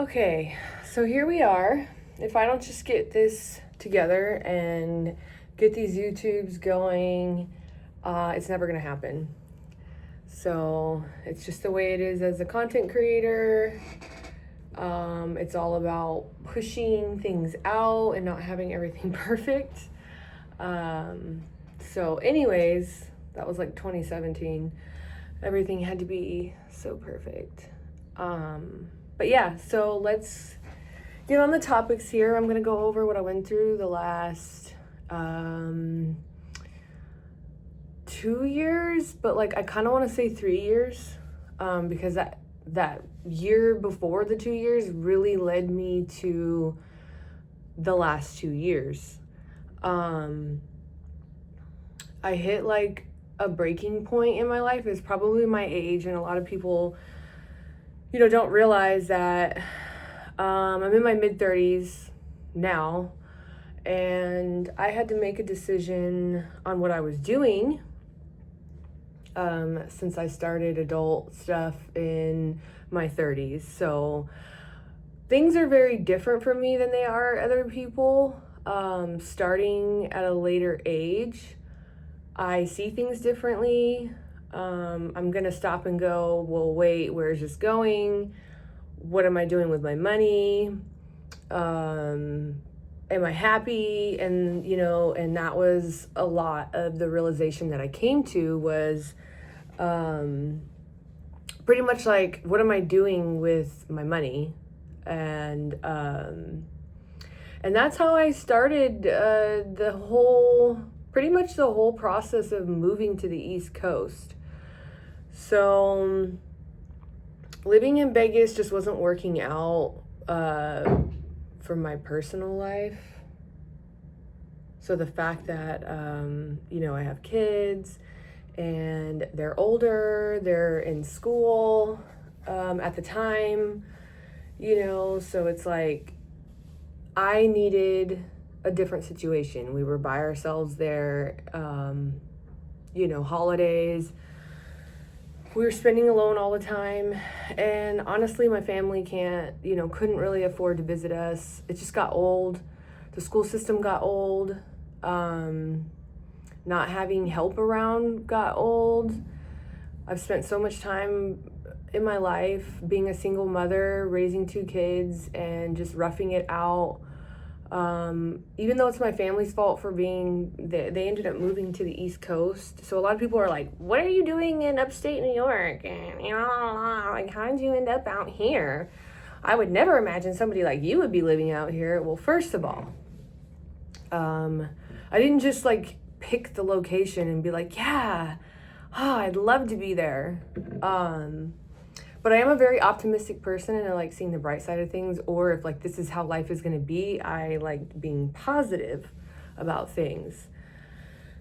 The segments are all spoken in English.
Okay, so here we are. If I don't just get this together and get these YouTubes going, it's never gonna happen. So it's just the way it is as a content creator. It's all about pushing things out and not having everything perfect. So anyways, that was like 2017. Everything had to be so perfect. But yeah, so let's get on the topics here. I'm gonna go over what I went through the last 2 years, but like I kind of want to say 3 years, because that year before the 2 years really led me to the last 2 years. I hit like a breaking point in my life. It's probably my age, and a lot of people don't realize that I'm in my mid-30s now, and I had to make a decision on what I was doing since I started adult stuff in my 30s. So things are very different for me than they are other people. Starting at a later age, I see things differently. I'm gonna stop and go, well, wait, where's this going? What am I doing with my money? Am I happy? And and that was a lot of the realization that I came to was pretty much like, what am I doing with my money? And that's how I started pretty much the whole process of moving to the East Coast. So living in Vegas just wasn't working out for my personal life. So the fact that I have kids and they're older, they're in school at the time, so it's like I needed a different situation. We were by ourselves there, holidays. We were spending alone all the time, and honestly, my family couldn't really afford to visit us. It just got old. The school system got old. Not having help around got old. I've spent so much time in my life being a single mother, raising 2 kids, and just roughing it out. Even though it's my family's fault for they ended up moving to the East Coast. So a lot of people are like, what are you doing in upstate New York? And, like, how did you end up out here? I would never imagine somebody like you would be living out here. Well, first of all, I didn't just like pick the location and be like, yeah, I'd love to be there. But I am a very optimistic person, and I like seeing the bright side of things, or if like this is how life is going to be, I like being positive about things.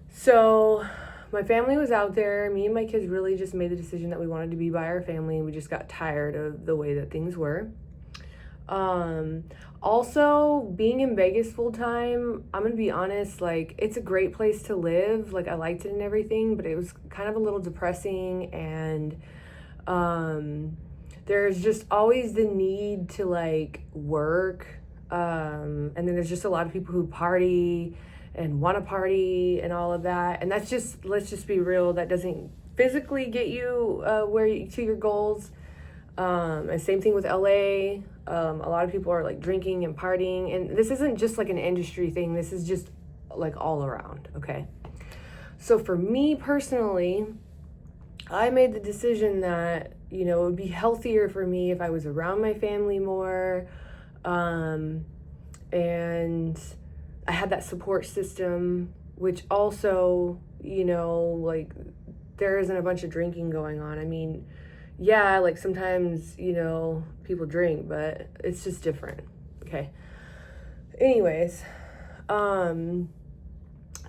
So my family was out there. Me and my kids really just made the decision that we wanted to be by our family. We just got tired of the way that things were. Also, being in Vegas full time, I'm gonna be honest, like, it's a great place to live. Like, I liked it and everything, but it was kind of a little depressing, and there's just always the need to like work, and then there's just a lot of people who party and want to party and all of that, and that's just, let's just be real, that doesn't physically get you to your goals. And same thing with LA. A lot of people are like drinking and partying, and this isn't just like an industry thing, this is just like all around. Okay, so for me personally, I made the decision that, it would be healthier for me if I was around my family more. And I had that support system, which also, like, there isn't a bunch of drinking going on. I mean, yeah, like sometimes, people drink, but it's just different. Okay. Anyways,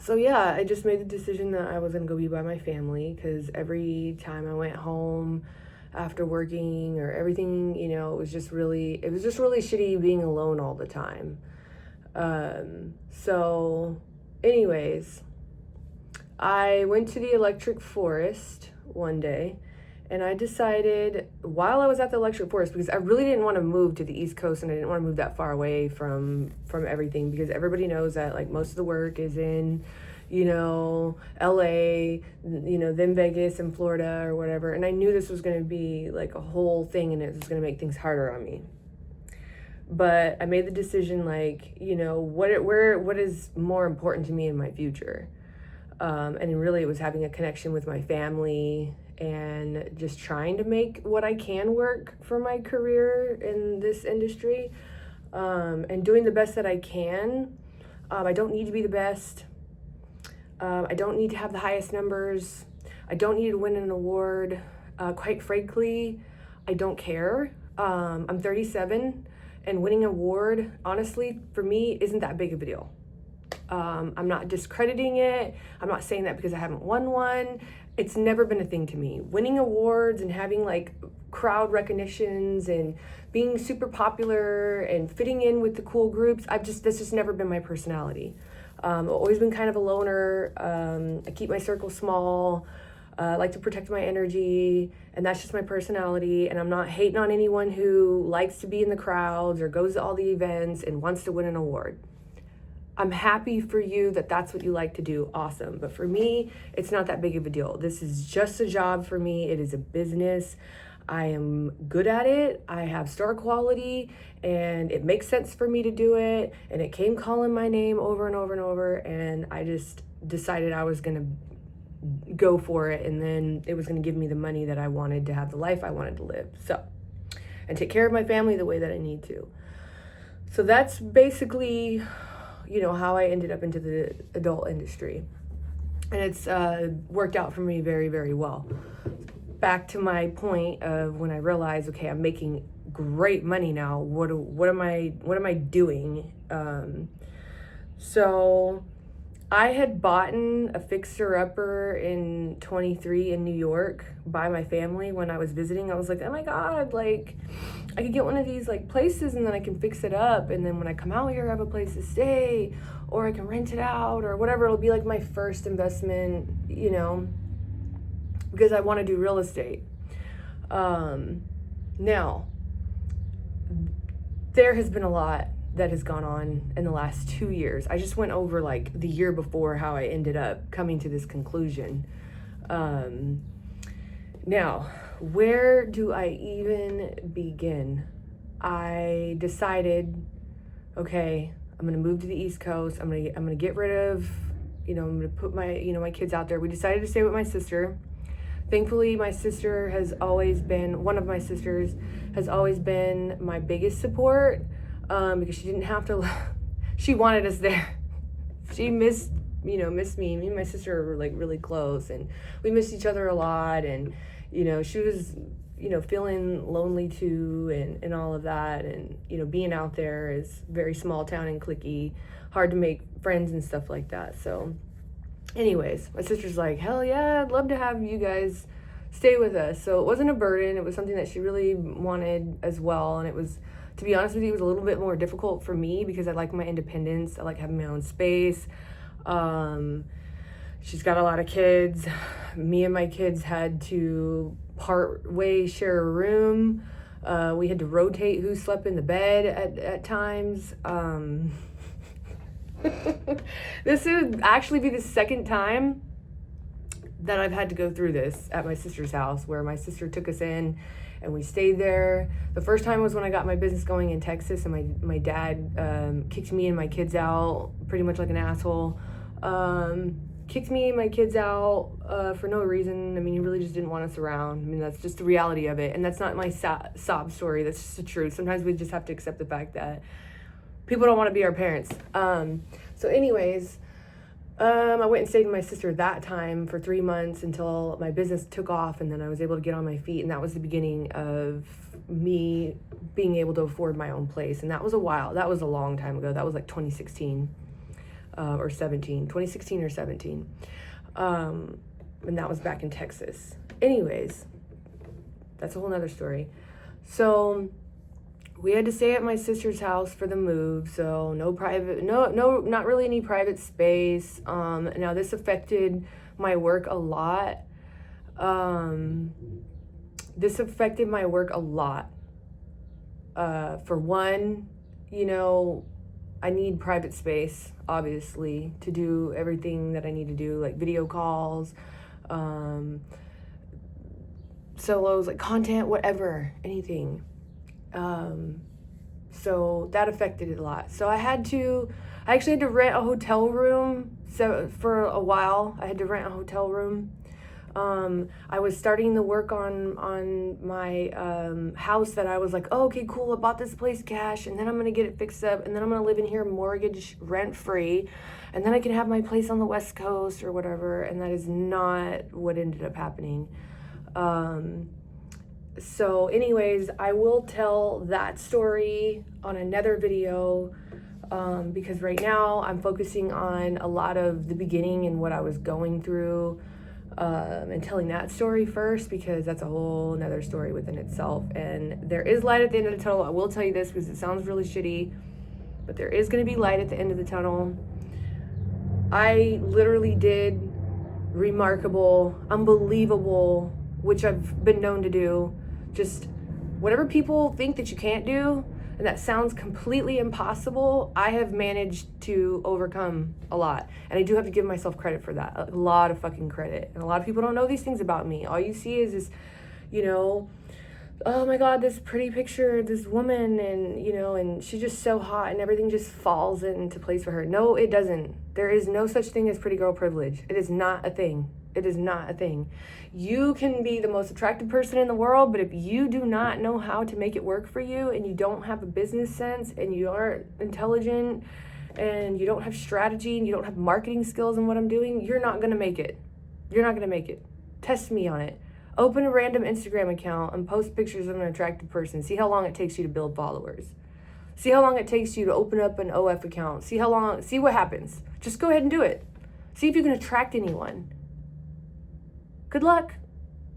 so yeah, I just made the decision that I was gonna go be by my family, because every time I went home after working or everything, it was just really shitty being alone all the time. So anyways, I went to the electric forest one day, And I decided while I was at the electric forest, because I really didn't want to move to the East Coast and I didn't want to move that far away from everything, because everybody knows that like most of the work is in, LA, then Vegas and Florida or whatever. And I knew this was going to be like a whole thing and it was going to make things harder on me. But I made the decision, like, what is more important to me in my future? And really it was having a connection with my family and just trying to make what I can work for my career in this industry, and doing the best that I can. I don't need to be the best. I don't need to have the highest numbers. I don't need to win an award. Quite frankly, I don't care. I'm 37 and winning an award, honestly, for me, isn't that big of a deal. I'm not discrediting it. I'm not saying that because I haven't won one. It's never been a thing to me. Winning awards and having like crowd recognitions and being super popular and fitting in with the cool groups, that's just never been my personality. I've always been kind of a loner. I keep my circle small. I like to protect my energy, and that's just my personality. And I'm not hating on anyone who likes to be in the crowds or goes to all the events and wants to win an award. I'm happy for you that that's what you like to do. Awesome. But for me, it's not that big of a deal. This is just a job for me. It is a business. I am good at it. I have star quality and it makes sense for me to do it. And it came calling my name over and over and over. And I just decided I was going to go for it. And then it was going to give me the money that I wanted to have the life I wanted to live. So, and take care of my family the way that I need to. So that's basically how I ended up into the adult industry. And it's worked out for me very, very well. Back to my point of when I realized, okay, I'm making great money now. What am I doing? So I had bought a fixer-upper in 23 in New York by my family when I was visiting. I was like, oh my God, like I could get one of these like places and then I can fix it up. And then when I come out here, I have a place to stay, or I can rent it out or whatever. It'll be like my first investment, because I want to do real estate. Now, there has been a lot that has gone on in the last 2 years. I just went over like the year before how I ended up coming to this conclusion. Now, where do I even begin? I decided, okay, I'm gonna move to the East Coast. I'm gonna get rid of, I'm gonna put my, my kids out there. We decided to stay with my sister. Thankfully, one of my sisters has always been my biggest support, because she didn't have to, she wanted us there. She missed me. Me and my sister were like really close and we missed each other a lot. And, she was, feeling lonely too and all of that. And, being out there is very small town and cliquey, hard to make friends and stuff like that. So anyways, my sister's like, hell yeah, I'd love to have you guys stay with us. So it wasn't a burden. It was something that she really wanted as well. And it was, to be honest with you, it was a little bit more difficult for me because I like my independence. I like having my own space. She's got a lot of kids. Me and my kids had to part ways, share a room. We had to rotate who slept in the bed at times. This would actually be the second time that I've had to go through this at my sister's house, where my sister took us in and we stayed there. The first time was when I got my business going in Texas, and my dad kicked me and my kids out pretty much like an asshole. Kicked me and my kids out for no reason. I mean, he really just didn't want us around. I mean, that's just the reality of it. And that's not my sob story. That's just the truth. Sometimes we just have to accept the fact that people don't want to be our parents. So anyways, I went and stayed with my sister that time for 3 months until my business took off, and then I was able to get on my feet. And that was the beginning of me being able to afford my own place. And that was a long time ago. That was like 2016 or 17, 2016 or 17. And that was back in Texas. Anyways, that's a whole nother story. So we had to stay at my sister's house for the move, so not really any private space. Now this affected my work a lot. this affected my work a lot. For one, you know, I need private space, obviously, to do everything that I need to do, like video calls, solos, like content, whatever, anything. So that affected it a lot. So I actually had to rent a hotel room. So for a while, I had to rent a hotel room. I was starting the work on my house that I was like, oh, okay, cool, I bought this place cash, and then I'm gonna get it fixed up, and then I'm gonna live in here mortgage rent free, and then I can have my place on the West Coast or whatever. And that is not what ended up happening. So anyways, I will tell that story on another video, because right now I'm focusing on a lot of the beginning and what I was going through, and telling that story first, because that's a whole nother story within itself. And there is light at the end of the tunnel. I will tell you this because it sounds really shitty, but there is going to be light at the end of the tunnel. I literally did remarkable, unbelievable, which I've been known to do, just whatever people think that you can't do, and that sounds completely impossible, I have managed to overcome a lot. And I do have to give myself credit for that. A lot of fucking credit. And a lot of people don't know these things about me. All you see is this, you know, oh my God, this pretty picture, this woman, and, you know, and she's just so hot and everything just falls into place for her. No, it doesn't. There is no such thing as pretty girl privilege. It is not a thing. It is not a thing. You can be the most attractive person in the world, but if you do not know how to make it work for you, and you don't have a business sense, and you aren't intelligent, and you don't have strategy, and you don't have marketing skills in what I'm doing, you're not gonna make it. You're not gonna make it. Test me on it. Open a random Instagram account and post pictures of an attractive person. See how long it takes you to build followers. See how long it takes you to open up an OF account. See what happens. Just go ahead and do it. See if you can attract anyone. Good luck.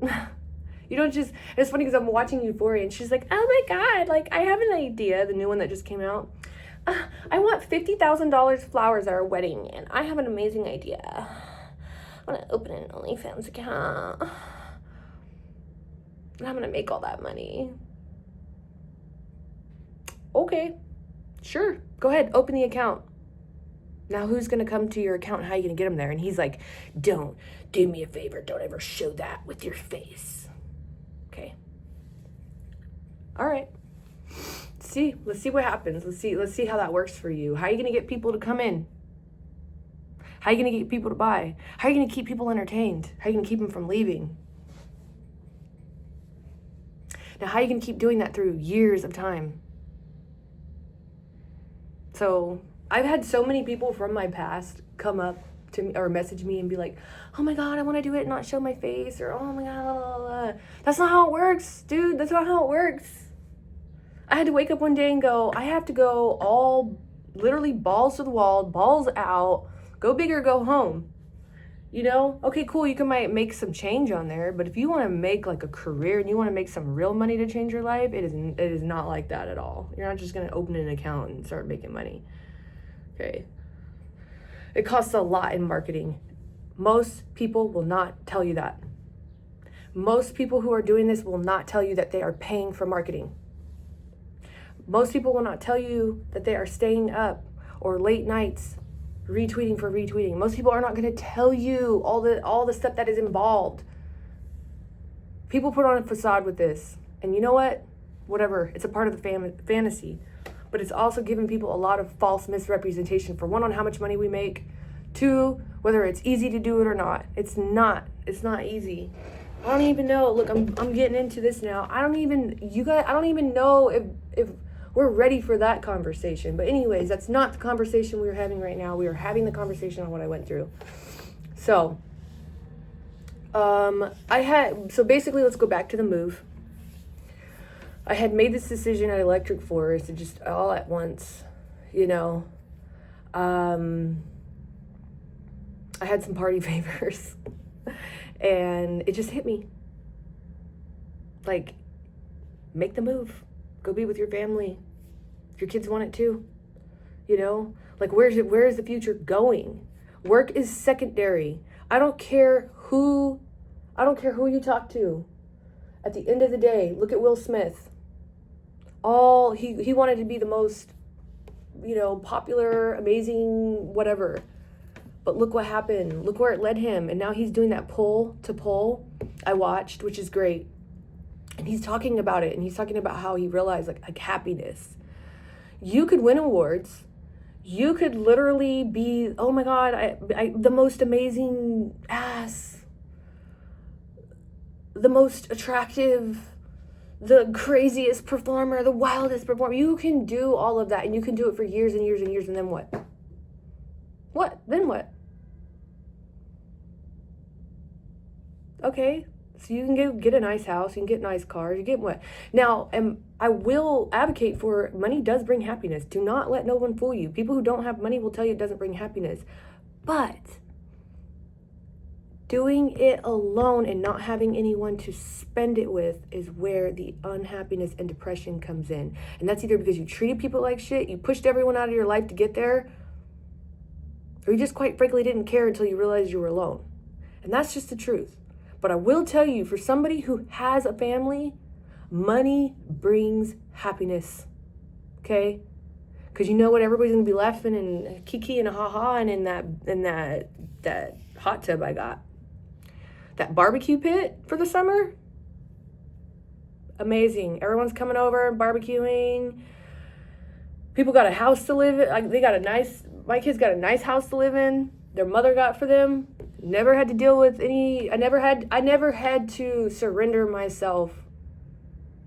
You don't just, it's funny because I'm watching Euphoria and she's like, oh my God, like I have an idea, the new one that just came out. I want $50,000 flowers at our wedding, and I have an amazing idea. I want to open an OnlyFans account. And I'm going to make all that money. Okay, sure, go ahead, open the account. Now who's going to come to your account? How are you going to get them there? And he's like, don't, do me a favor, don't ever show that with your face. Okay. All right. Let's see what happens. Let's see how that works for you. How are you going to get people to come in? How are you going to get people to buy? How are you going to keep people entertained? How are you going to keep them from leaving? Now, how are you going to keep doing that through years of time? So I've had so many people from my past come up to me or message me and be like, oh my God, I want to do it and not show my face, or oh my God, blah, blah, blah. That's not how it works, dude. That's not how it works. I had to wake up one day and go, I have to go all literally balls to the wall, balls out, go big or go home. You know, okay, cool, you might make some change on there, but if you want to make like a career and you want to make some real money to change your life, it is not like that at all. You're not just going to open an account and start making money. Okay. It costs a lot in marketing. Most people will not tell you that. Most people who are doing this will not tell you that they are paying for marketing. Most people will not tell you that they are staying up or late nights retweeting for retweeting. Most people are not going to tell you all the stuff that is involved. People put on a facade with this. And you know what? Whatever. It's a part of the fantasy. But it's also giving people a lot of false misrepresentation, for one, on how much money we make, two, whether it's easy to do it or not. It's not easy. I don't even know. Look, I'm getting into this now. I don't even know if we're ready for that conversation. But anyways, that's not the conversation we are having right now. We are having the conversation on what I went through. So, basically, let's go back to the move. I had made this decision at Electric Forest, just all at once, you know. I had some party favors, and it just hit me. Like, make the move. Go be with your family. If your kids want it too, you know. Like, where is the future going? Work is secondary. I don't care who you talk to. At the end of the day, look at Will Smith. All he wanted to be the most, popular, amazing, whatever. But look what happened. Look where it led him. And now he's doing that poll to poll I watched, which is great. And he's talking about it. And he's talking about how he realized like happiness. You could win awards. You could literally be, oh my God, I the most amazing ass. The most attractive, the craziest performer, the wildest performer. You can do all of that, and you can do it for years and years and years, and then what? What? Then what? Okay, so you can get a nice house, you can get nice cars, you get what? Now, I will advocate for money does bring happiness. Do not let no one fool you. People who don't have money will tell you it doesn't bring happiness. But doing it alone and not having anyone to spend it with is where the unhappiness and depression comes in. And that's either because you treated people like shit, you pushed everyone out of your life to get there, or you just quite frankly didn't care until you realized you were alone. And that's just the truth. But I will tell you, for somebody who has a family, money brings happiness. Okay? Because you know what? Everybody's going to be laughing and kiki and ha-ha and in that hot tub I got. That barbecue pit for the summer, amazing. Everyone's coming over, barbecuing. People got a house to live in. Like my kids got a nice house to live in. Their mother got for them. Never had to deal with any, I never had to surrender myself.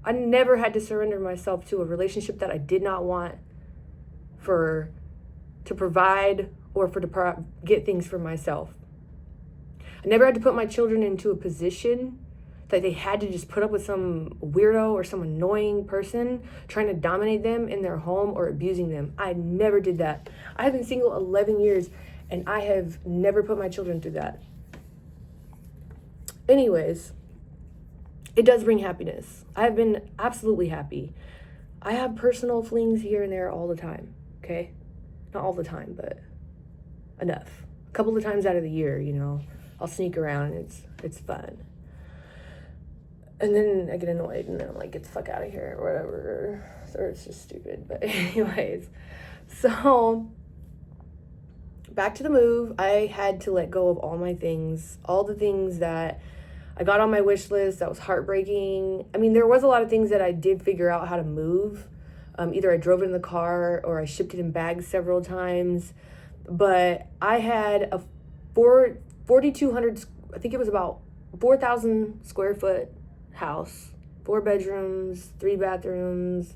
I never had to surrender myself to a relationship that I did not want to provide or to get things for myself. I never had to put my children into a position that they had to just put up with some weirdo or some annoying person trying to dominate them in their home or abusing them. I never did that. I have been single 11 years and I have never put my children through that. Anyways, it does bring happiness. I have been absolutely happy. I have personal flings here and there all the time, okay? Not all the time, but enough. A couple of times out of the year, I'll sneak around and it's fun. And then I get annoyed and then I'm like, get the fuck out of here or whatever. Or it's just stupid. But anyways, so back to the move. I had to let go of all my things, all the things that I got on my wish list that was heartbreaking. I mean, there was a lot of things that I did figure out how to move. Either I drove it in the car or I shipped it in bags several times. But I had a 4,200, I think it was about 4,000 square foot house, 4 bedrooms, 3 bathrooms.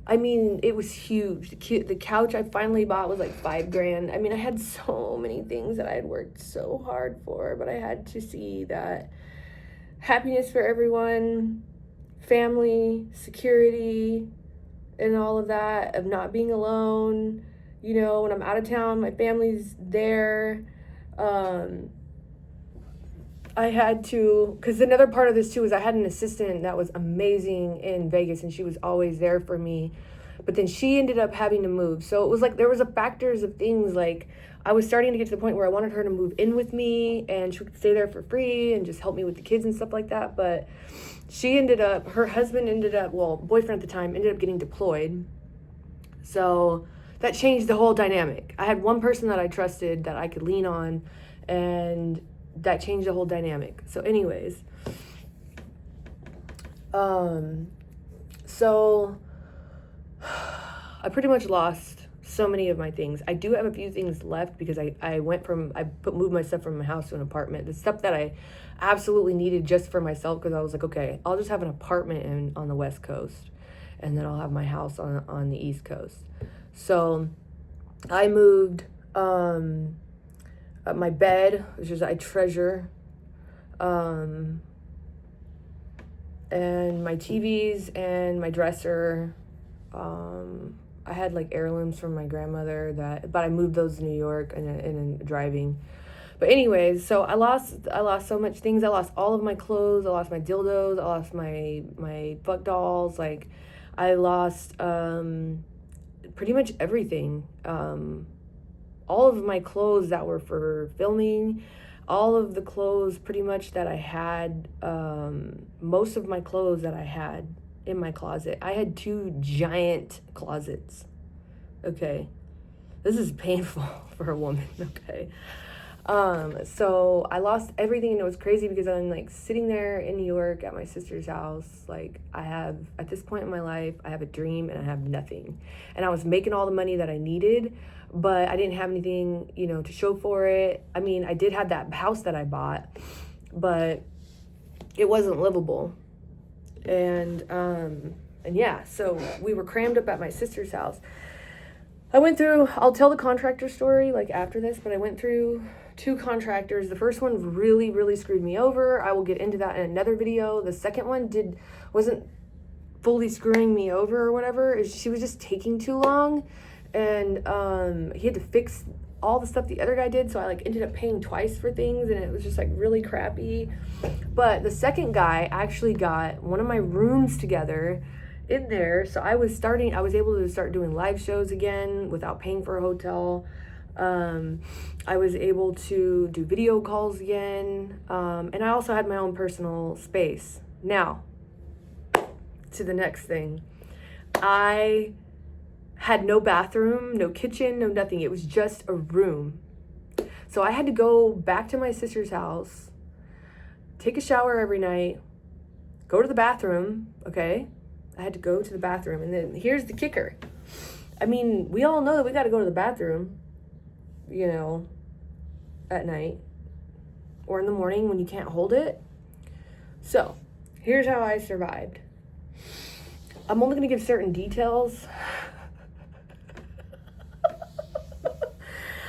I mean, it was huge. The couch I finally bought was like $5,000. I mean, I had so many things that I had worked so hard for, but I had to see that happiness for everyone, family, security, and all of that, of not being alone. When I'm out of town, my family's there. I had to, because another part of this too is I had an assistant that was amazing in Vegas and she was always there for me. But then she ended up having to move. So it was like there was a factors of things like I was starting to get to the point where I wanted her to move in with me and she could stay there for free and just help me with the kids and stuff like that. But her husband boyfriend at the time ended up getting deployed. So that changed the whole dynamic. I had one person that I trusted that I could lean on, and that changed the whole dynamic. So anyways, so I pretty much lost so many of my things. I do have a few things left because I moved my stuff from my house to an apartment. The stuff that I absolutely needed just for myself, because I was like, okay, I'll just have an apartment on the West Coast, and then I'll have my house on the East Coast. So I moved my bed, which is I treasure, and my TVs and my dresser. I had like heirlooms from my grandmother but I moved those to New York and driving. But anyways, so I lost so much things. I lost all of my clothes. I lost my dildos. I lost my fuck dolls. Like I lost pretty much everything. All of my clothes that were for filming. all of the clothes pretty much that I had, most of my clothes that I had in my closet. I had 2 giant closets. Okay. This is painful for a woman. Okay. So I lost everything, and it was crazy because I'm like sitting there in New York at my sister's house. Like, I have, at this point in my life, I have a dream and I have nothing. And I was making all the money that I needed, but I didn't have anything, you know, to show for it. I mean, I did have that house that I bought, but it wasn't livable. And yeah, so we were crammed up at my sister's house. I went through, I'll tell the contractor story like after this, but I went through 2 contractors. The first one really, really screwed me over. I will get into that in another video. The second one wasn't fully screwing me over or whatever. She was just taking too long, and he had to fix all the stuff the other guy did, so I like ended up paying twice for things, and it was just like really crappy. But the second guy actually got one of my rooms together in there, so I was able to start doing live shows again without paying for a hotel. I was able to do video calls again, and I also had my own personal space. Now, to the next thing. I had no bathroom, no kitchen, no nothing. It was just a room. So I had to go back to my sister's house, take a shower every night, go to the bathroom, okay? I had to go to the bathroom, and then here's the kicker. I mean, we all know that we got to go to the bathroom, you know, at night or in the morning when you can't hold it. So, here's how I survived. I'm only going to give certain details.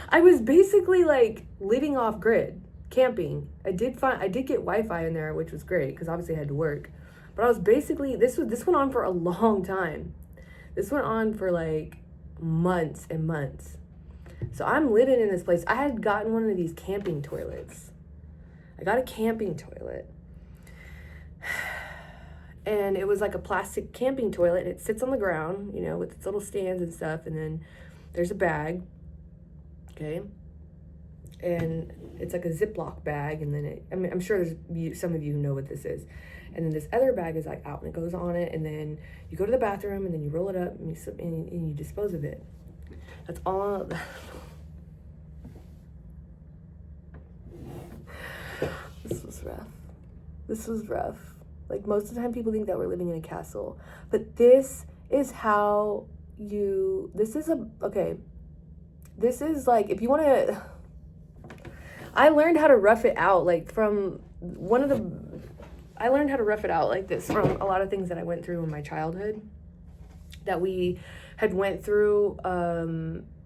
I was basically like living off grid, camping. I did get Wi-Fi in there, which was great because obviously I had to work. But I was basically, this went on for a long time. This went on for like months and months. So I'm living in this place. I had gotten one of these camping toilets. I got a camping toilet. And it was like a plastic camping toilet. It sits on the ground, you know, with its little stands and stuff. And then there's a bag, okay? And it's like a Ziploc bag. And then I'm sure some of you know what this is. And then this other bag is like out and it goes on it. And then you go to the bathroom and then you roll it up and you dispose of it. That's all. This was rough. Like, most of the time people think that we're living in a castle, but this is like, if you want to, I learned how to rough it out, like from I learned how to rough it out like this from a lot of things that I went through in my childhood that we had went through,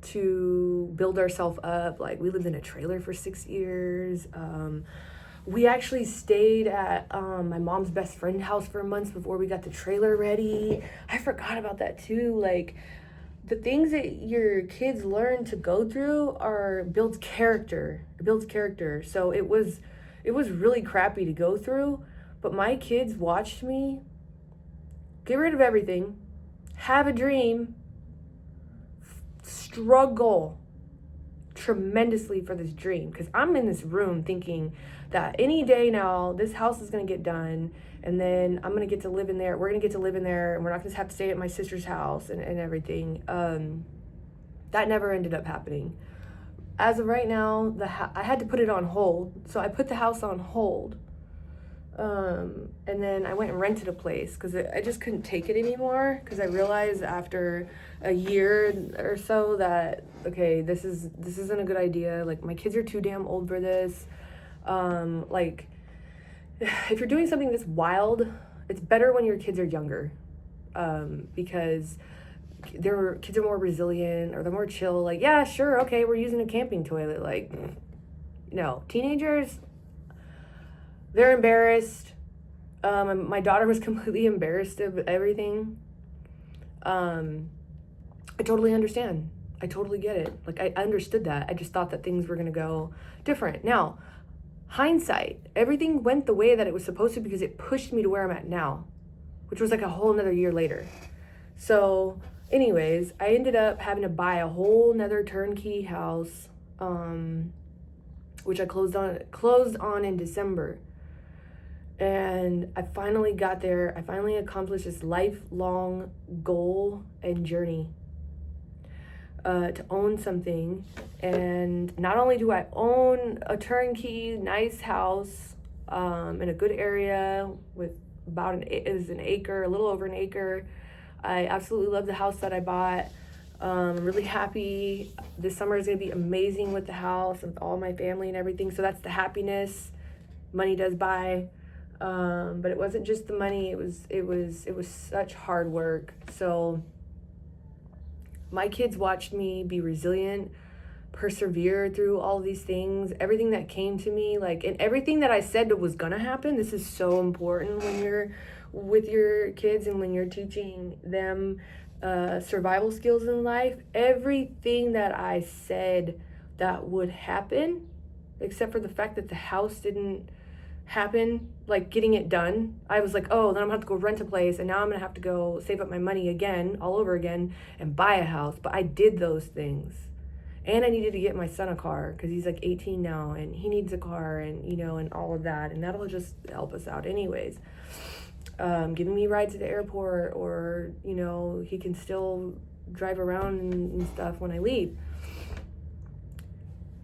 to build ourselves up. Like, we lived in a trailer for 6 years. We actually stayed at my mom's best friend's house for months before we got the trailer ready. I forgot about that too. Like, the things that your kids learn to go through builds character. It builds character. So it was really crappy to go through, but my kids watched me get rid of everything, have a dream, struggle tremendously for this dream, because I'm in this room thinking that any day now this house is going to get done, and then I'm going to get to live in there. We're going to get to live in there, and we're not going to have to stay at my sister's house and everything. That never ended up happening. As of right now, I had to put it on hold, so I put the house on hold. And then I went and rented a place because I just couldn't take it anymore, because I realized after a year or so that, okay, this isn't a good idea. Like, my kids are too damn old for this. Like, if you're doing something this wild, it's better when your kids are younger, because kids are more resilient, or they're more chill. Like, yeah, sure, okay, we're using a camping toilet. Like, no, teenagers, they're embarrassed. My daughter was completely embarrassed of everything. I totally understand. I totally get it. Like, I understood that. I just thought that things were going to go different. Now, hindsight, everything went the way that it was supposed to, because it pushed me to where I'm at now, which was like a whole nother year later. So anyways, I ended up having to buy a whole nother turnkey house. which I closed on in December. And I finally got there. I finally accomplished this lifelong goal and journey to own something. And not only do I own a turnkey, nice house in a good area with about an acre, a little over an acre. I absolutely love the house that I bought. I'm really happy. This summer is going to be amazing with the house, with all my family and everything. So that's the happiness money does buy. But it wasn't just the money. It was such hard work. So my kids watched me be resilient, persevere through all these things, everything that came to me, like, and everything that I said that was gonna happen. This is so important when you're with your kids and when you're teaching them survival skills in life. Everything that I said that would happen, except for the fact that the house didn't happen, like getting it done. I was like, oh, then I'm gonna have to go rent a place, and now I'm gonna have to go save up my money again, all over again, and buy a house. But I did those things. And I needed to get my son a car because he's like 18 now and he needs a car, and and all of that, and that'll just help us out anyways. Giving me rides to the airport, or he can still drive around and stuff when I leave.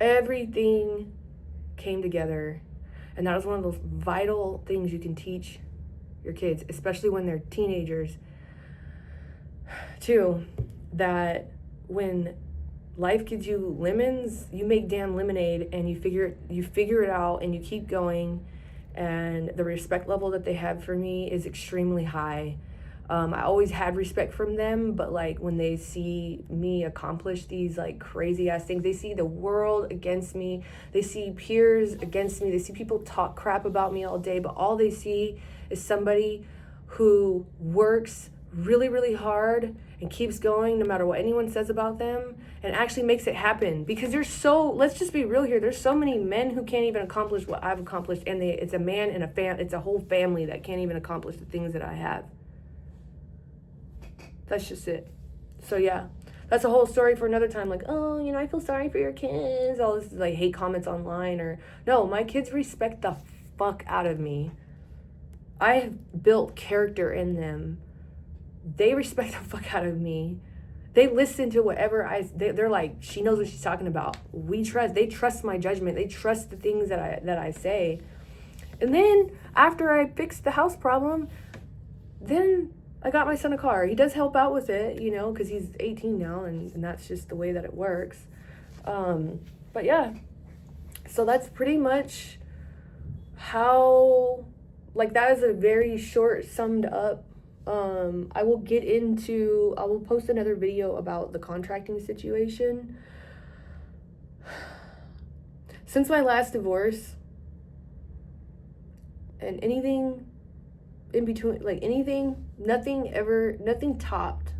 Everything came together, and that was one of those vital things you can teach your kids, especially when they're teenagers too, that when life gives you lemons, you make damn lemonade, and you figure it out, and you keep going. And the respect level that they have for me is extremely high. I always had respect from them, but like when they see me accomplish these like crazy ass things, they see the world against me, they see peers against me, they see people talk crap about me all day, but all they see is somebody who works really, really hard and keeps going no matter what anyone says about them, and actually makes it happen. Because let's just be real here, there's so many men who can't even accomplish what I've accomplished, and it's a man and it's a whole family that can't even accomplish the things that I have. That's just it. So yeah, that's a whole story for another time. Like, oh, I feel sorry for your kids, all this like hate comments online. Or no, my kids respect the fuck out of me. I have built character in them. They respect the fuck out of me. They listen to whatever they're like, she knows what she's talking about. They trust my judgment. They trust the things that I say. And then after I fixed the house problem, then I got my son a car. He does help out with it, because he's 18 now, and that's just the way that it works. But yeah, so that's pretty much how, like, that is a very short summed up. I will post another video about the contracting situation. Since my last divorce, and anything in between, like nothing topped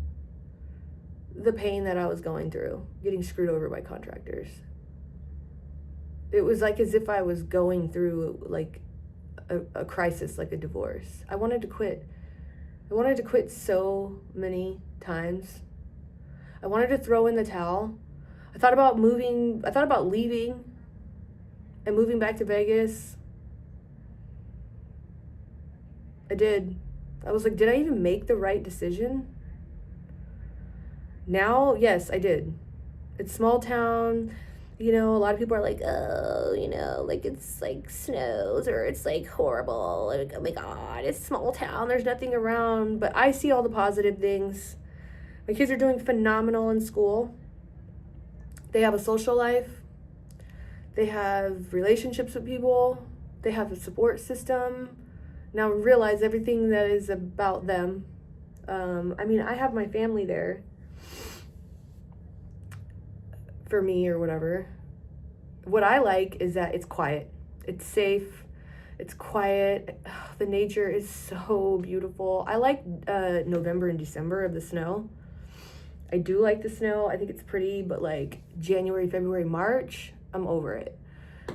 the pain that I was going through, getting screwed over by contractors. It was like as if I was going through like a crisis, like a divorce. I wanted to quit so many times. I wanted to throw in the towel. I thought about leaving and moving back to Vegas. I did. I was like, did I even make the right decision? Now, yes, I did. It's small town. A lot of people are like, oh, like it's like snows, or it's like horrible. Like, oh my God, it's small town. There's nothing around. But I see all the positive things. My kids are doing phenomenal in school. They have a social life. They have relationships with people. They have a support system. Now realize everything that is about them. I have my family there for me or whatever. What I like is that it's quiet. It's safe. It's quiet. The nature is so beautiful. I like November and December of the snow. I do like the snow. I think it's pretty, but like January, February, March, I'm over it.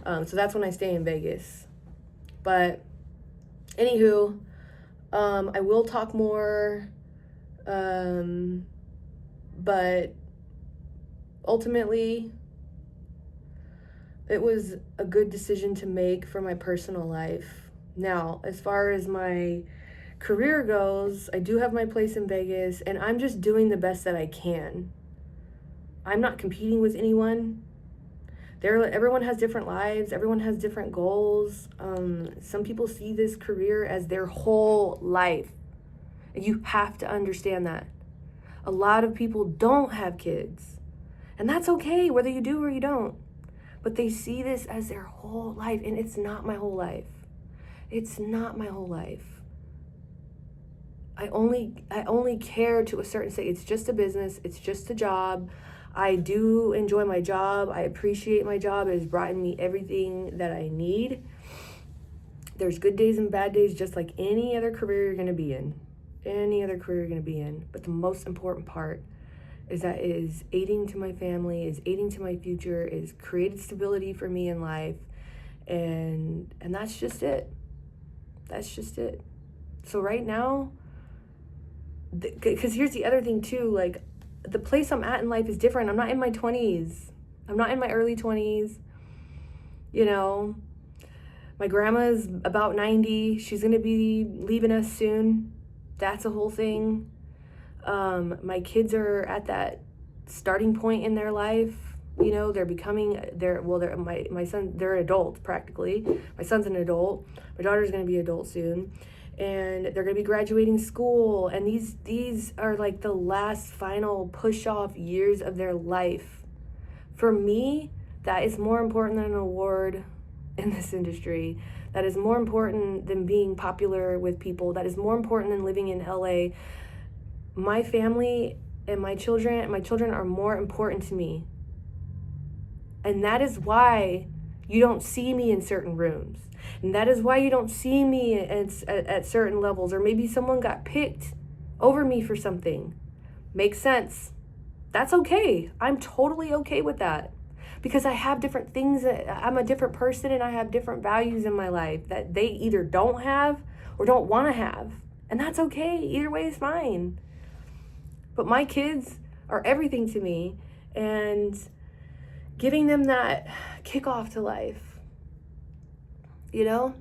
So that's when I stay in Vegas. But anywho, I will talk more, but ultimately, it was a good decision to make for my personal life. Now, as far as my career goes, I do have my place in Vegas, and I'm just doing the best that I can. I'm not competing with anyone. Everyone has different lives. Everyone has different goals. Some people see this career as their whole life. You have to understand that. A lot of people don't have kids, and that's okay, whether you do or you don't. But they see this as their whole life, and it's not my whole life. It's not my whole life. I only care to a certain extent. It's just a business. It's just a job. I do enjoy my job. I appreciate my job. It has brought me everything that I need. There's good days and bad days, just like any other career you're going to be in. Any other career you're going to be in. But the most important part is that it is aiding to my family, is aiding to my future, is created stability for me in life. And that's just it. That's just it. So right now, because here's the other thing too, like, the place I'm at in life is different. I'm not in my 20s. I'm not in my early 20s. You know, my grandma's about 90. She's going to be leaving us soon. That's a whole thing. My kids are at that starting point in their life. You know, my son, they're adults practically. My son's an adult. My daughter's going to be adult soon. And they're going to be graduating school, and these are like the last final push-off years of their life. For me, that is more important than an award in this industry. That is more important than being popular with people. That is more important than living in LA. My family and my children are more important to me. And that is why you don't see me in certain rooms. And that is why you don't see me at certain levels. Or maybe someone got picked over me for something. Makes sense. That's okay. I'm totally okay with that. Because I have different things. I'm a different person, and I have different values in my life that they either don't have or don't want to have. And that's okay. Either way is fine. But my kids are everything to me. And giving them that kickoff to life, you know,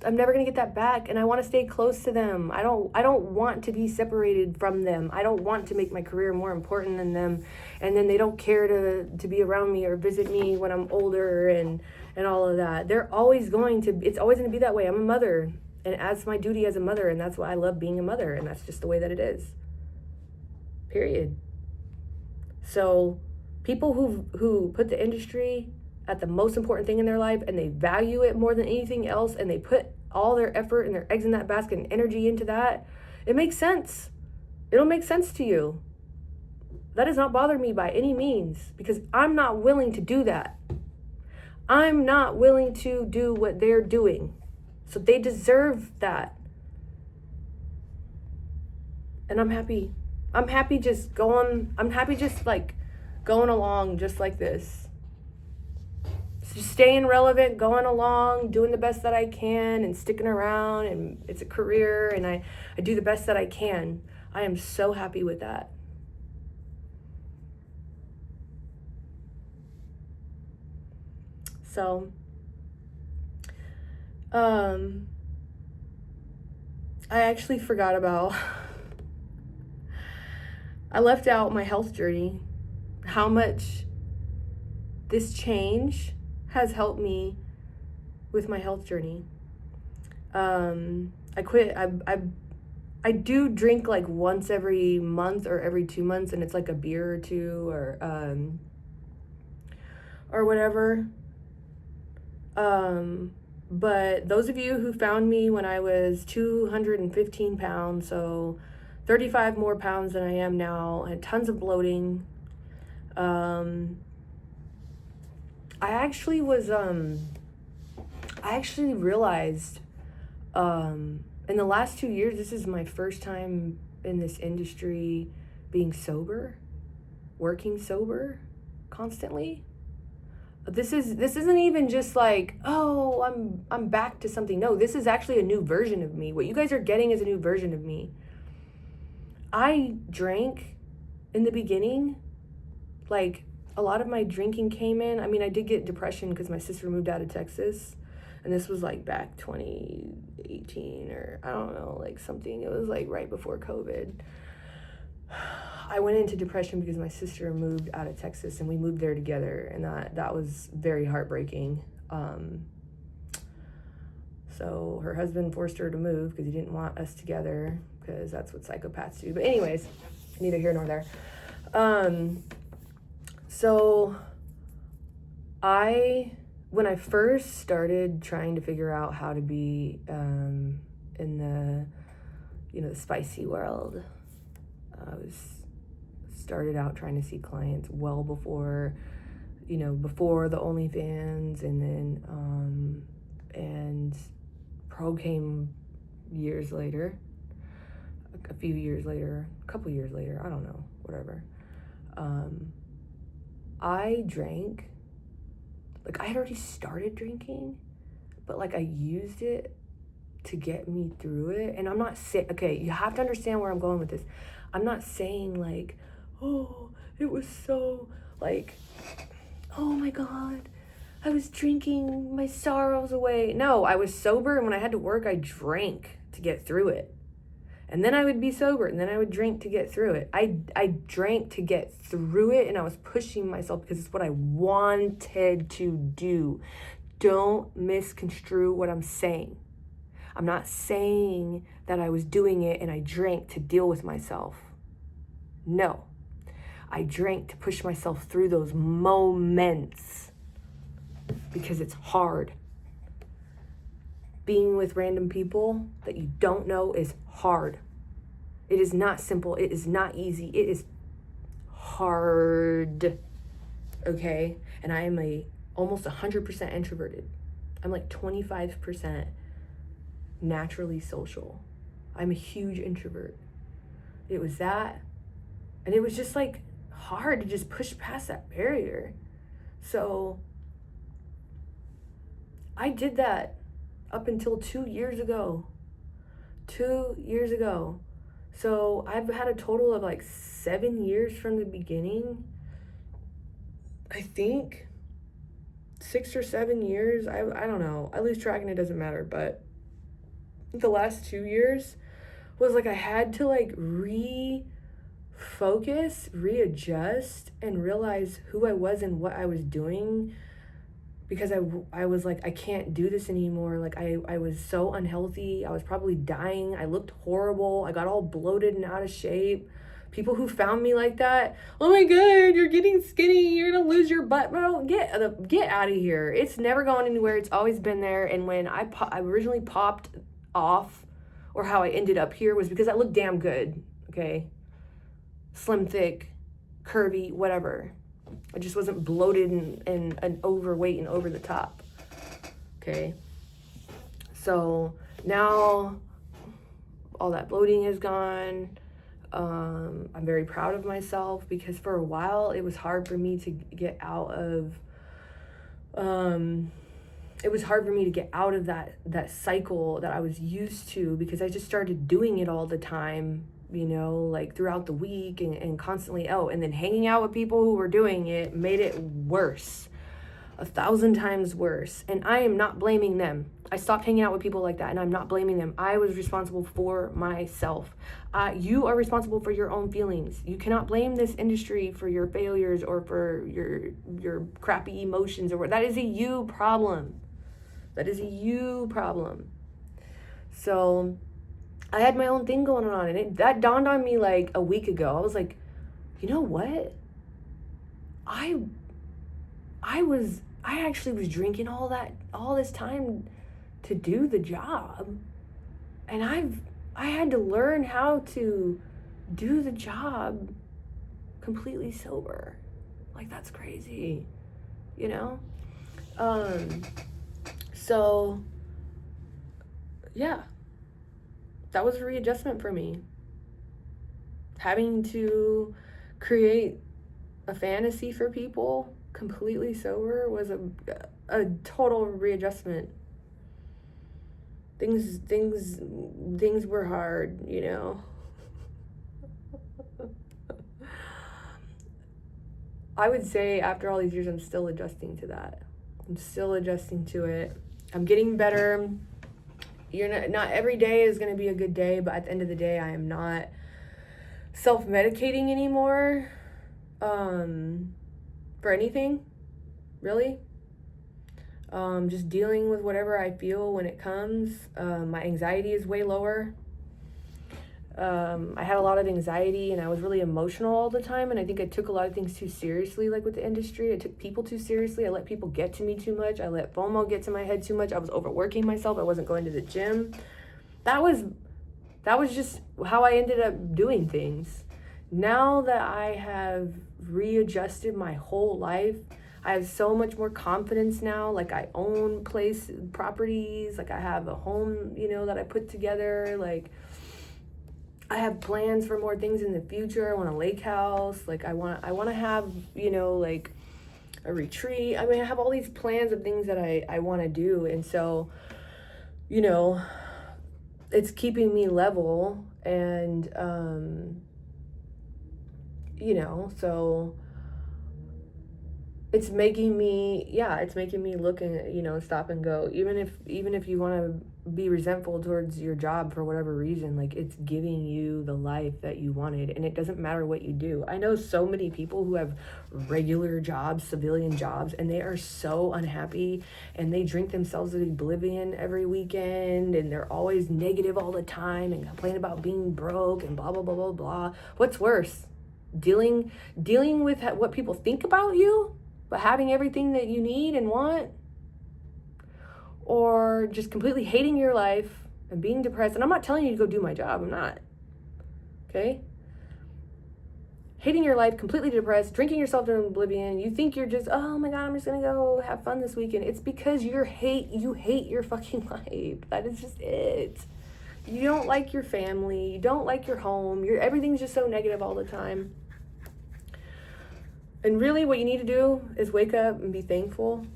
I'm never going to get that back, and I want to stay close to them. I don't want to be separated from them. I don't want to make my career more important than them, and then they don't care to be around me or visit me when I'm older and all of that. It's always going to be that way. I'm a mother, and that's my duty as a mother, and that's why I love being a mother, and that's just the way that it is. Period. So people who put the industry at the most important thing in their life, and they value it more than anything else, and they put all their effort and their eggs in that basket and energy into that, it makes sense. It'll make sense to you. That does not bother me by any means, because I'm not willing to do that. I'm not willing to do what they're doing. So they deserve that. And I'm happy. I'm happy just like going along just like this. Just staying relevant, going along, doing the best that I can, and sticking around, and it's a career, and I do the best that I can. I am so happy with that. So, I actually forgot about, I left out my health journey, how much this change has helped me with my health journey. I quit. I do drink like once every month or every 2 months, and it's like a beer or two or whatever. But those of you who found me when I was 215 pounds, so 35 more pounds than I am now, and tons of bloating. I actually realized, in the last 2 years, this is my first time in this industry being sober, working sober constantly. This isn't even just like, oh, I'm back to something. No, this is actually a new version of me. What you guys are getting is a new version of me. I drank in the beginning like a lot of my drinking came in. I mean, I did get depression because my sister moved out of Texas, and this was like back 2018 or I don't know, like something. It was like right before COVID. I went into depression because my sister moved out of Texas, and we moved there together, and that was very heartbreaking. So her husband forced her to move because he didn't want us together, because that's what psychopaths do. But anyways, neither here nor there. So when I first started trying to figure out how to be in the, the spicy world, I started out trying to see clients well before, before the OnlyFans, and then, and Pro came years later, a few years later, a couple years later, I don't know, whatever. I drank, like I had already started drinking, but like I used it to get me through it. And I'm not saying, okay, you have to understand where I'm going with this. I'm not saying like, oh, it was so like, oh my God, I was drinking my sorrows away. No, I was sober, and when I had to work, I drank to get through it. And then I would be sober, and then I would drink to get through it. I drank to get through it, and I was pushing myself because it's what I wanted to do. Don't misconstrue what I'm saying. I'm not saying that I was doing it and I drank to deal with myself. No, I drank to push myself through those moments because it's hard. Being with random people that you don't know is hard. It is not simple. It is not easy. It is hard. Okay? And I am almost 100% introverted. I'm like 25% naturally social. I'm a huge introvert. It was that, and it was just like hard to just push past that barrier. So I did that up until 2 years ago. 2 years ago. So I've had a total of like 7 years from the beginning. I think 6 or 7 years. I don't know. I lose track and it doesn't matter. But the last 2 years was like I had to like refocus, readjust, and realize who I was and what I was doing, because I was like, I can't do this anymore. Like I was so unhealthy. I was probably dying. I looked horrible. I got all bloated and out of shape. People who found me like that, oh my God, you're getting skinny, you're gonna lose your butt. Bro, get out of here. It's never going anywhere. It's always been there. And when I originally popped off, or how I ended up here, was because I looked damn good. Okay, slim, thick, curvy, whatever. I just wasn't bloated and overweight and over the top. Okay, so now all that bloating is gone. I'm very proud of myself, because for a while it was hard for me to get out of that cycle that I was used to, because I just started doing it all the time, like throughout the week and constantly out, and then hanging out with people who were doing it made it worse, 1,000 times worse. And I am not blaming them. I stopped hanging out with people like that, and I'm not blaming them. I was responsible for myself. You are responsible for your own feelings. You cannot blame this industry for your failures or for your crappy emotions, or that is a you problem. That is a you problem. So I had my own thing going on, and that dawned on me like a week ago. I was like, you know what? I actually was drinking all this time to do the job. And I had to learn how to do the job completely sober. Like, that's crazy, So yeah, that was a readjustment for me. Having to create a fantasy for people completely sober was a total readjustment. Things were hard, I would say after all these years, I'm still adjusting to that. I'm still adjusting to it. I'm getting better. Not every day is going to be a good day, but at the end of the day, I am not self-medicating anymore for anything, really. Just dealing with whatever I feel when it comes. My anxiety is way lower. I had a lot of anxiety and I was really emotional all the time, and I think I took a lot of things too seriously, like with the industry. I took people too seriously. I let people get to me too much. I let FOMO get to my head too much. I was overworking myself. I wasn't going to the gym. That was just how I ended up doing things. Now that I have readjusted my whole life, I have so much more confidence now. Like, I own properties, like I have a home, that I put together. Like, I have plans for more things in the future. I want a lake house. Like, I want to have, like a retreat. I mean, I have all these plans of things that I want to do. And so, it's keeping me level, and, so it's making me look and, stop and go. Even if you want to be resentful towards your job for whatever reason, like, it's giving you the life that you wanted, and it doesn't matter what you do. I know so many people who have regular jobs, civilian jobs, and they are so unhappy, and they drink themselves to oblivion every weekend, and they're always negative all the time and complain about being broke and blah blah blah blah blah. What's worse? Dealing with what people think about you, but having everything that you need and want, or just completely hating your life and being depressed. And I'm not telling you to go do my job. I'm not. Okay? Hating your life, completely depressed, drinking yourself to oblivion. You think you're just, oh my God, I'm just going to go have fun this weekend. It's because you hate your fucking life. That is just it. You don't like your family. You don't like your home. Everything's just so negative all the time. And really what you need to do is wake up and be thankful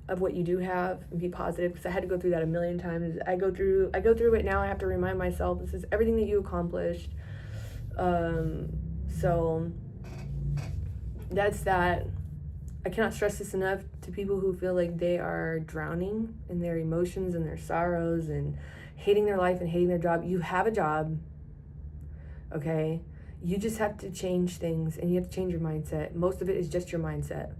of what you do have and be positive, because I had to go through that a million times. I go through it now. I have to remind myself, this is everything that you accomplished. So that's that. I cannot stress this enough to people who feel like they are drowning in their emotions and their sorrows and hating their life and hating their job. You have a job, okay? You just have to change things, and you have to change your mindset. Most of it is just your mindset.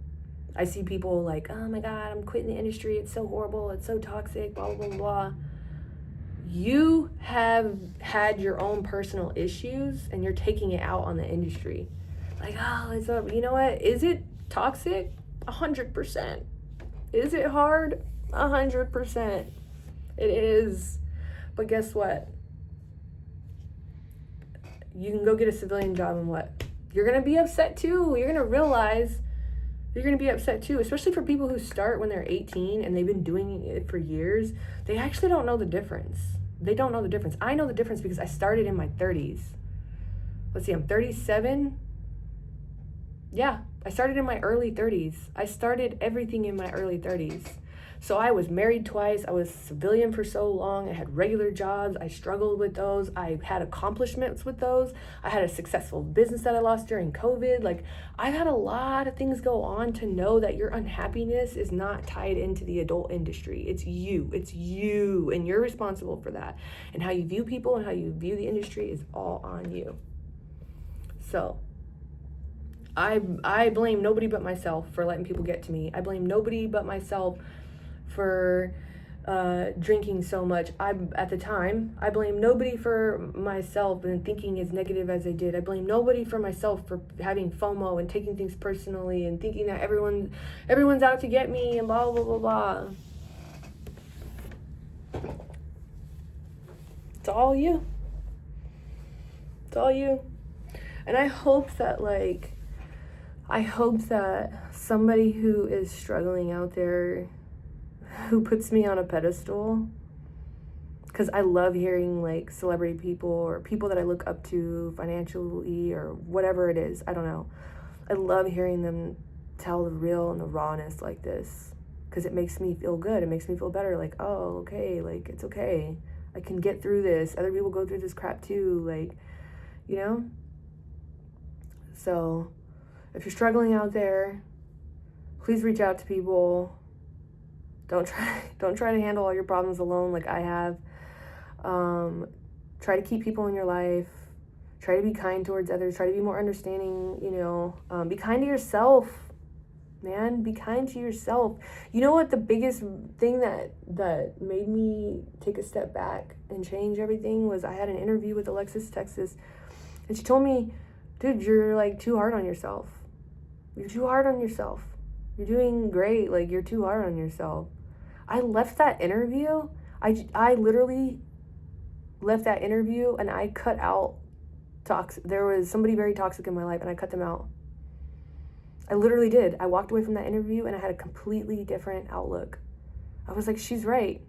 I see people like, oh my God, I'm quitting the industry. It's so horrible. It's so toxic, blah, blah, blah, blah. You have had your own personal issues, and you're taking it out on the industry. Like, oh, it's over. You know what? Is it toxic? 100%. Is it hard? 100%. It is. But guess what? You can go get a civilian job, and what? You're going to be upset too. You're going to realize you're going to be upset too, especially for people who start when they're 18 and they've been doing it for years. They actually don't know the difference. They don't know the difference. I know the difference because I started in my 30s. Let's see, I'm 37. Yeah, I started in my early 30s. I started everything in my early 30s. So I was married twice. I was civilian for so long. I had regular jobs. I struggled with those. I had accomplishments with those. I had a successful business that I lost during COVID. Like, I've had a lot of things go on to know that your unhappiness is not tied into the adult industry. It's you, and you're responsible for that. And how you view people and how you view the industry is all on you. So I blame nobody but myself for letting people get to me. I blame nobody but myself for drinking so much. At the time, I blame nobody for myself and thinking as negative as I did. I blame nobody for myself for having FOMO and taking things personally and thinking that everyone's out to get me and blah, blah, blah, blah. It's all you. It's all you. And I hope that somebody who is struggling out there, who puts me on a pedestal, because I love hearing like celebrity people or people that I look up to financially or whatever it is, I don't know. I love hearing them tell the real and the rawness like this, because it makes me feel good. It makes me feel better. Like, oh, okay, like, it's okay. I can get through this. Other people go through this crap too, like, you know? So If you're struggling out there, please reach out to people. Don't try to handle all your problems alone like I have. Try to keep people in your life. Try to be kind towards others. Try to be more understanding, be kind to yourself, man. Be kind to yourself. You know what the biggest thing that made me take a step back and change everything was I had an interview with Alexis Texas, and she told me, dude, you're like too hard on yourself. You're too hard on yourself. You're doing great. Like, you're too hard on yourself. I left that interview. I literally left that interview and I cut out toxic. There was somebody very toxic in my life and I cut them out. I literally did. I walked away from that interview and I had a completely different outlook. I was like, she's right.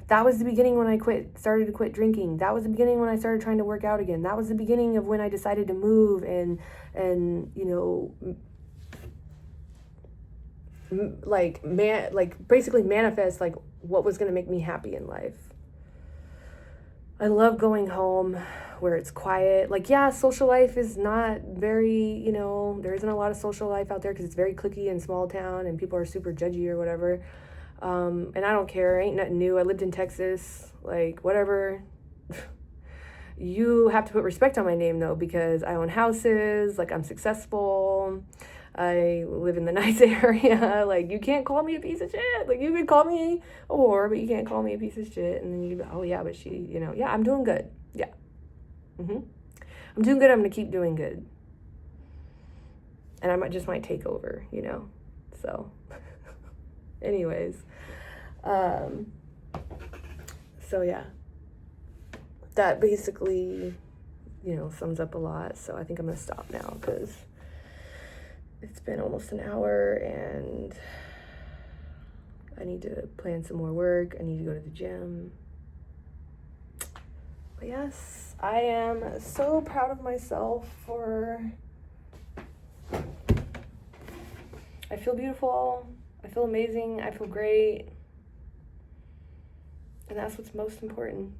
That was the beginning when I started to quit drinking. That was the beginning when I started trying to work out again. That was the beginning of when I decided to move and basically manifest like what was going to make me happy in life. I love going home where it's quiet. Like, yeah, social life is not very, there isn't a lot of social life out there because it's very cliquey in small town and people are super judgy or whatever. And I don't care. Ain't nothing new. I lived in Texas, like, whatever. You have to put respect on my name, though, because I own houses, like, I'm successful. I live in the nice area. Like, you can't call me a piece of shit. Like, you can call me a whore, but you can't call me a piece of shit. And then you go, oh, yeah, but she, yeah, I'm doing good. Yeah. I'm doing good. I'm going to keep doing good. And I might take over, So, anyways. So, yeah. That basically, sums up a lot. So I think I'm going to stop now because it's been almost an hour and I need to plan some more work. I need to go to the gym. But yes, I am so proud of myself I feel beautiful. I feel amazing. I feel great. And that's what's most important.